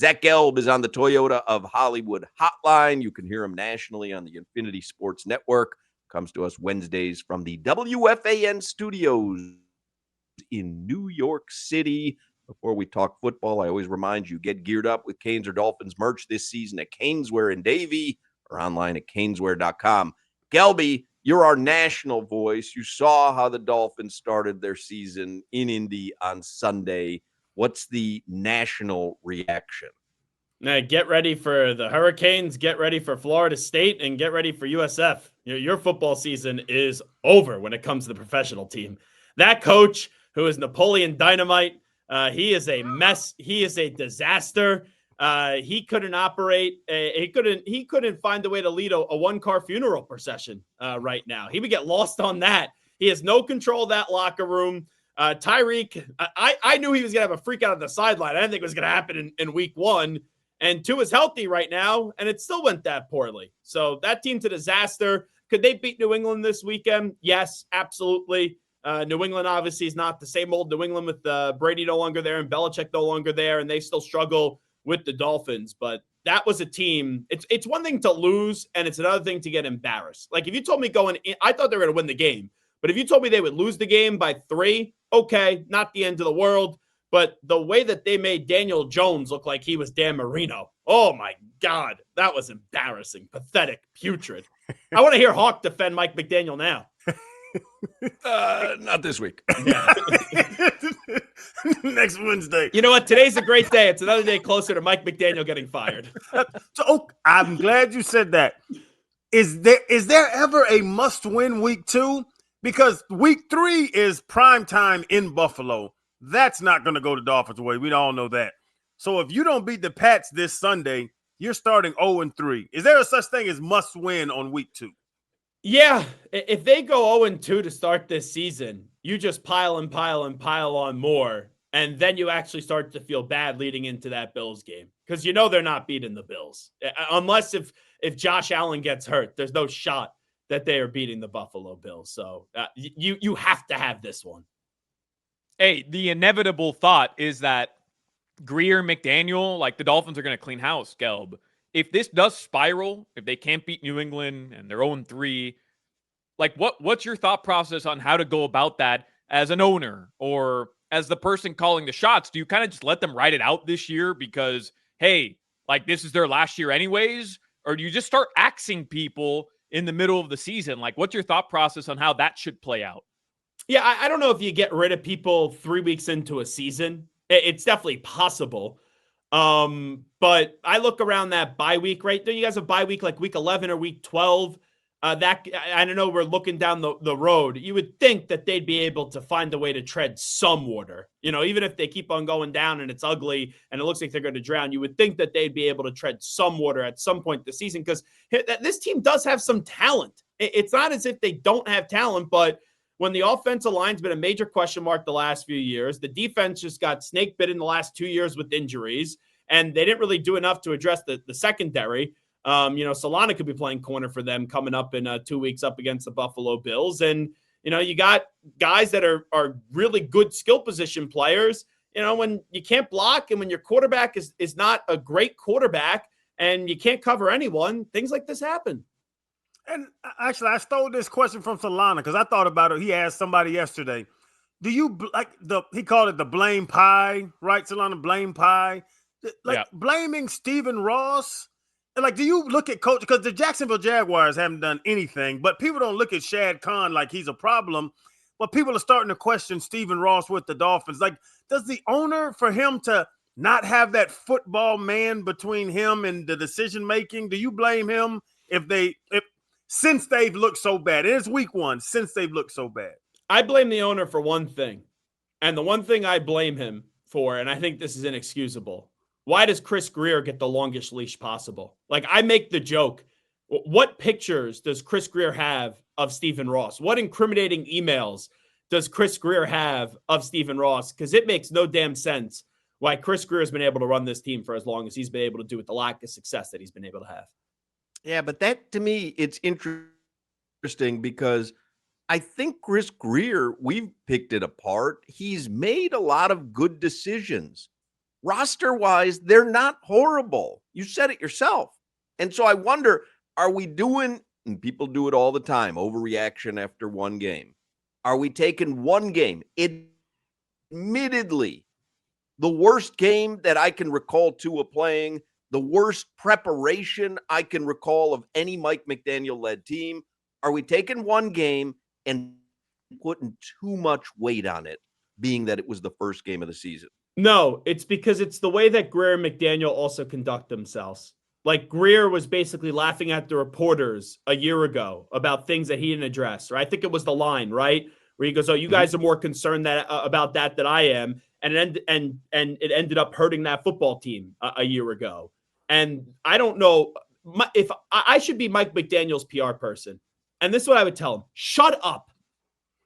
Zach Gelb is on the Toyota of Hollywood hotline. You can hear him nationally on the Infinity Sports Network. Comes to us Wednesdays from the WFAN studios in New York City. Before we talk football, I always remind you, get geared up with Canes or Dolphins merch this season at Caneswear in Davie or online at caneswear.com. Gelby, you're our national voice. You saw how the Dolphins started their season in Indy on Sunday. What's the national reaction? Now, get ready for the Hurricanes, get ready for Florida State, and get ready for USF. Your football season is over when it comes to the professional team. That coach, who is Napoleon Dynamite, he is a mess. He is a disaster. He couldn't operate. He couldn't find a way to lead a one-car funeral procession right now. He would get lost on that. He has no control of that locker room. Tyreek, I knew he was going to have a freak out on the sideline. I didn't think it was going to happen in week one. And Tua is healthy right now, and it still went that poorly. So that team's a disaster. Could they beat New England this weekend? Yes, absolutely. New England obviously is not the same old New England with Brady no longer there and Belichick no longer there, and they still struggle with the Dolphins. But that was a team. It's one thing to lose, and it's another thing to get embarrassed. Like if you told me going in, I thought they were going to win the game. But if you told me they would lose the game by 3, okay, not the end of the world. But the way that they made Daniel Jones look like he was Dan Marino, oh, my God, that was embarrassing, pathetic, putrid. I want to hear Hawk defend Mike McDaniel now. Not this week. Yeah. Next Wednesday. You know what? Today's a great day. It's another day closer to Mike McDaniel getting fired. So I'm glad you said that. Is there ever a must-win week 2? Because week 3 is prime time in Buffalo. That's not going to go the Dolphins' way. We all know that. So if you don't beat the Pats this Sunday, you're starting 0-3. Is there a such thing as must win on week 2? Yeah. If they go 0-2 to start this season, you just pile on more. And then you actually start to feel bad leading into that Bills game. Because you know they're not beating the Bills. Unless if Josh Allen gets hurt, there's no shot that they are beating the Buffalo Bills. So you have to have this one. Hey, the inevitable thought is that Grier, McDaniel, like the Dolphins are going to clean house, Gelb. If this does spiral, if they can't beat New England and they're 0-3, like what's your thought process on how to go about that as an owner or as the person calling the shots? Do you kind of just let them ride it out this year because, hey, like this is their last year anyways? Or do you just start axing people in the middle of the season? Like what's your thought process on how that should play out? Yeah, I don't know if you get rid of people 3 weeks into a season. It's definitely possible. But I look around that bye week, right? You guys have bye week like week 11 or week 12. That I don't know, we're looking down the road. You would think that they'd be able to find a way to tread some water. You know, even if they keep on going down and it's ugly and it looks like they're going to drown, you would think that they'd be able to tread some water at some point this season because this team does have some talent. It's not as if they don't have talent, but when the offensive line's been a major question mark the last few years, the defense just got snake bitten the last 2 years with injuries, and they didn't really do enough to address the secondary. Solana could be playing corner for them coming up in 2 weeks up against the Buffalo Bills. And, you got guys that are really good skill position players. When you can't block and when your quarterback is not a great quarterback and you can't cover anyone, things like this happen. And actually, I stole this question from Solana because I thought about it. He asked somebody yesterday, do you he called it the blame pie, right, Solana? Blame pie. Blaming Stephen Ross. Like, do you look at coach? Because the Jacksonville Jaguars haven't done anything, but people don't look at Shad Khan like he's a problem. But people are starting to question Stephen Ross with the Dolphins. Like, does the owner, for him to not have that football man between him and the decision making, do you blame him since they've looked so bad? It is week 1 since they've looked so bad. I blame the owner for one thing. And the one thing I blame him for, and I think this is inexcusable, why does Chris Grier get the longest leash possible? Like, I make the joke, what pictures does Chris Grier have of Stephen Ross? What incriminating emails does Chris Grier have of Stephen Ross? Because it makes no damn sense why Chris Grier has been able to run this team for as long as he's been able to do with the lack of success that he's been able to have. Yeah, but that, to me, it's interesting because I think Chris Grier, we've picked it apart. He's made a lot of good decisions roster-wise, they're not horrible. You said it yourself. And so I wonder, are we doing, and people do it all the time, overreaction after one game. Are we taking one game? Admittedly, the worst game that I can recall Tua playing, the worst preparation I can recall of any Mike McDaniel-led team. Are we taking one game and putting too much weight on it, being that it was the first game of the season? No, it's because it's the way that Grier and McDaniel also conduct themselves. Like Grier was basically laughing at the reporters a year ago about things that he didn't address. Or I think it was the line, right? Where he goes, "Oh, you guys are more concerned about that than I am," and it ended up hurting that football team a year ago. And I don't know if I should be Mike McDaniel's PR person. And this is what I would tell him: shut up.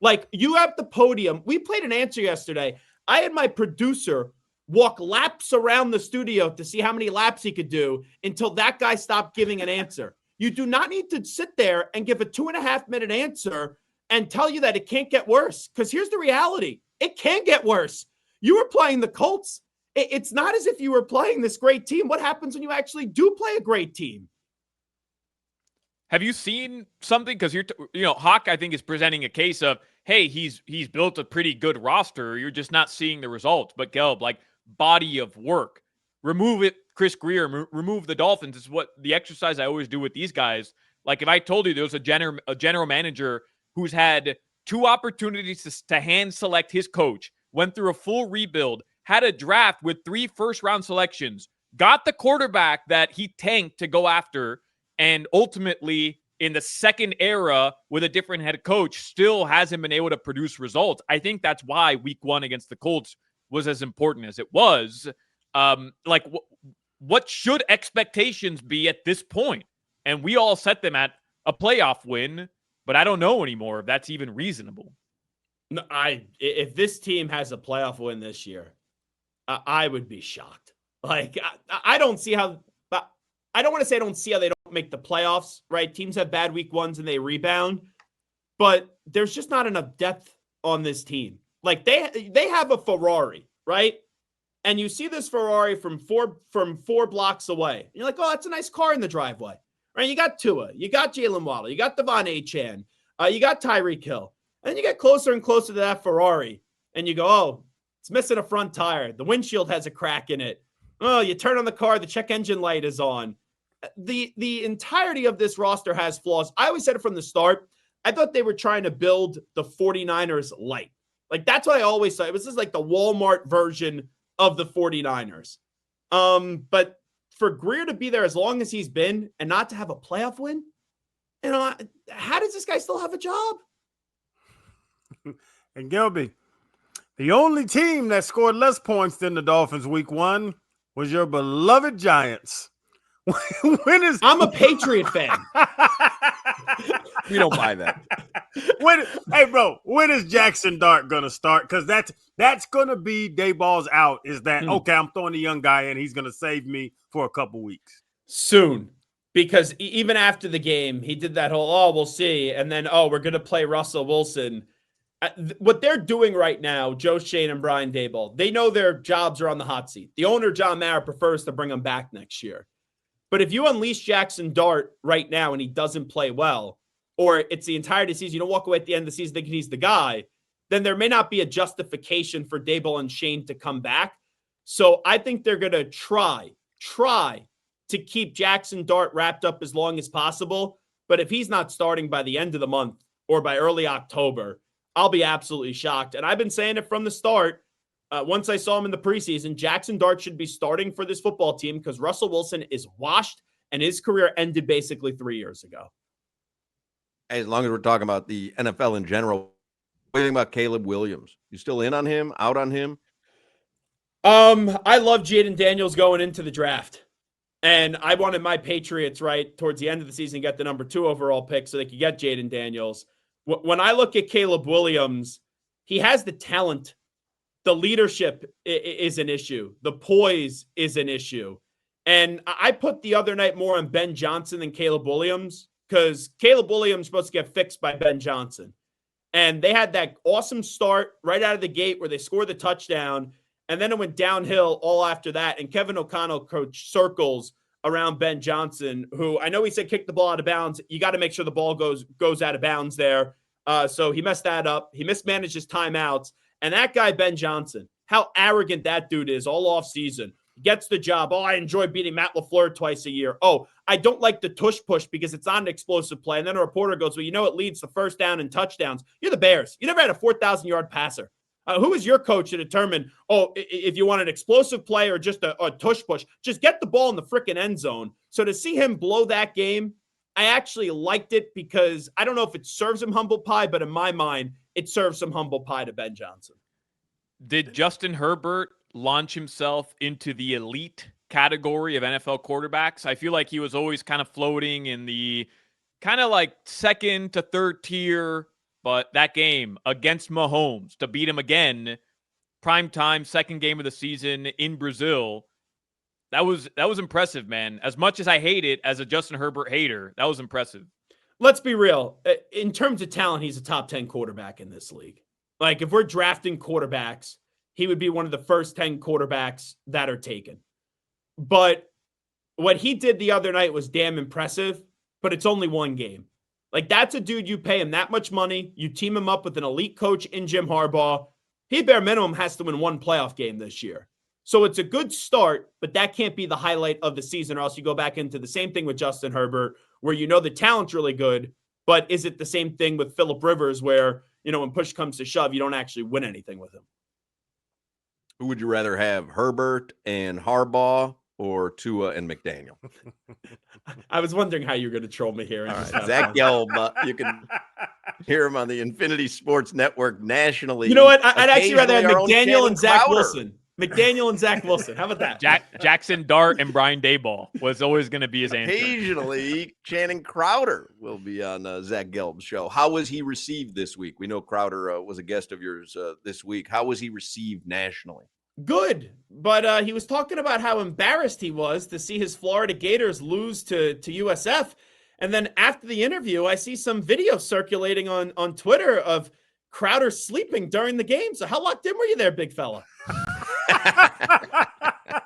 Like, you have the podium. We played an answer yesterday. I had my producer walk laps around the studio to see how many laps he could do until that guy stopped giving an answer. You do not need to sit there and give a 2.5-minute answer and tell you that it can't get worse. Because here's the reality. It can get worse. You were playing the Colts. It's not as if you were playing this great team. What happens when you actually do play a great team? Have you seen something? Because Hawk, I think, is presenting a case of, hey, he's built a pretty good roster. You're just not seeing the results. But Gelb, like, body of work, remove it. Chris Grier, remove the Dolphins. Is what the exercise I always do with these guys. Like, if I told you there was a general manager who's had 2 opportunities to hand select his coach, went through a full rebuild, had a draft with 3 first-round selections, got the quarterback that he tanked to go after, and ultimately, in the second era with a different head coach, still hasn't been able to produce results. I think that's why week 1 against the Colts was as important as it was. What should expectations be at this point? And we all set them at a playoff win, but I don't know anymore if that's even reasonable. No, if this team has a playoff win this year, I would be shocked. Like, I don't see how. I don't want to say I don't see how they don't make the playoffs, right? Teams have bad week 1s and they rebound, but there's just not enough depth on this team. Like, they have a Ferrari, right? And you see this Ferrari from four blocks away. And you're like, oh, that's a nice car in the driveway, right? You got Tua, you got Jalen Waddle, you got Devon Achane, you got Tyreek Hill. And then you get closer and closer to that Ferrari, and you go, oh, it's missing a front tire. The windshield has a crack in it. Oh, you turn on the car, the check engine light is on. The entirety of this roster has flaws. I always said it from the start. I thought they were trying to build the 49ers light. Like, that's what I always said. It was just like the Walmart version of the 49ers. But for Grier to be there as long as he's been and not to have a playoff win, how does this guy still have a job? And Gelby, the only team that scored less points than the Dolphins week 1 was your beloved Giants. I'm a Patriot fan. We don't buy that. When is Jackson Dart gonna start? Because that's gonna be Dayball's out. Is that okay? I'm throwing the young guy in. He's gonna save me for a couple weeks soon. Because even after the game, he did that whole, we'll see. And then, we're going to play Russell Wilson. What they're doing right now, Joe Schoen and Brian Daboll, they know their jobs are on the hot seat. The owner, John Mara, prefers to bring them back next year. But if you unleash Jackson Dart right now and he doesn't play well, or it's the entirety of the season, you don't walk away at the end of the season thinking he's the guy, then there may not be a justification for Daboll and Schoen to come back. So I think they're going to try to keep Jackson Dart wrapped up as long as possible. But if he's not starting by the end of the month or by early October, I'll be absolutely shocked. And I've been saying it from the start. Once I saw him in the preseason, Jackson Dart should be starting for this football team because Russell Wilson is washed and his career ended basically 3 years ago. As long as we're talking about the NFL in general, what do you think about Caleb Williams? You still in on him, out on him? I love Jaden Daniels going into the draft. And I wanted my Patriots, right, towards the end of the season, get the number 2 overall pick so they could get Jaden Daniels. When I look at Caleb Williams, he has the talent. The leadership is an issue. The poise is an issue. And I put the other night more on Ben Johnson than Caleb Williams because Caleb Williams is supposed to get fixed by Ben Johnson. And they had that awesome start right out of the gate where they scored the touchdown. And then it went downhill all after that. And Kevin O'Connell coached circles around Ben Johnson, who I know he said kick the ball out of bounds. You got to make sure the ball goes out of bounds there. So he messed that up. He mismanaged his timeouts. And that guy, Ben Johnson, how arrogant that dude is all off season. Gets the job. Oh, I enjoy beating Matt LaFleur twice a year. Oh, I don't like the tush push because it's not an explosive play. And then a reporter goes, well, you know, it leads to first down and touchdowns. You're the Bears. You never had a 4,000-yard passer. Who is your coach to determine, if you want an explosive play or just a tush push, just get the ball in the freaking end zone. So to see him blow that game, I actually liked it because I don't know if it serves him humble pie, but in my mind, it serves some humble pie to Ben Johnson. Did Justin Herbert launch himself into the elite category of NFL quarterbacks? I feel like he was always kind of floating in the kind of like second to third tier, but that game against Mahomes to beat him again, primetime, second game of the season in Brazil, that was impressive, man. As much as I hate it as a Justin Herbert hater, that was impressive. Let's be real. In terms of talent, he's a top 10 quarterback in this league. Like, if we're drafting quarterbacks, he would be one of the first 10 quarterbacks that are taken. But what he did the other night was damn impressive, but it's only one game. Like, that's a dude, you pay him that much money, you team him up with an elite coach in Jim Harbaugh. He bare minimum has to win one playoff game this year. So it's a good start, but that can't be the highlight of the season, or else you go back into the same thing with Justin Herbert, where you know the talent's really good, but is it the same thing with Phillip Rivers where, you know, when push comes to shove, you don't actually win anything with him? Who would you rather have, Herbert and Harbaugh or Tua and McDaniel? I was wondering how you were going to troll me here. All right, Zach Gelb, you can hear him on the Infinity Sports Network nationally. You know what? I'd actually rather have Occasionally, our own McDaniel and Zach Crowder. Wilson. McDaniel and Zach Wilson. How about that? Jackson Dart and Brian Daboll was always going to be his answer. Occasionally, Channing Crowder will be on Zach Gelb's show. How was he received this week? We know Crowder was a guest of yours this week. How was he received nationally? Good, but he was talking about how embarrassed he was to see his Florida Gators lose to USF. And then after the interview, I see some video circulating on Twitter of Crowder sleeping during the game. So how locked in were you there, big fella?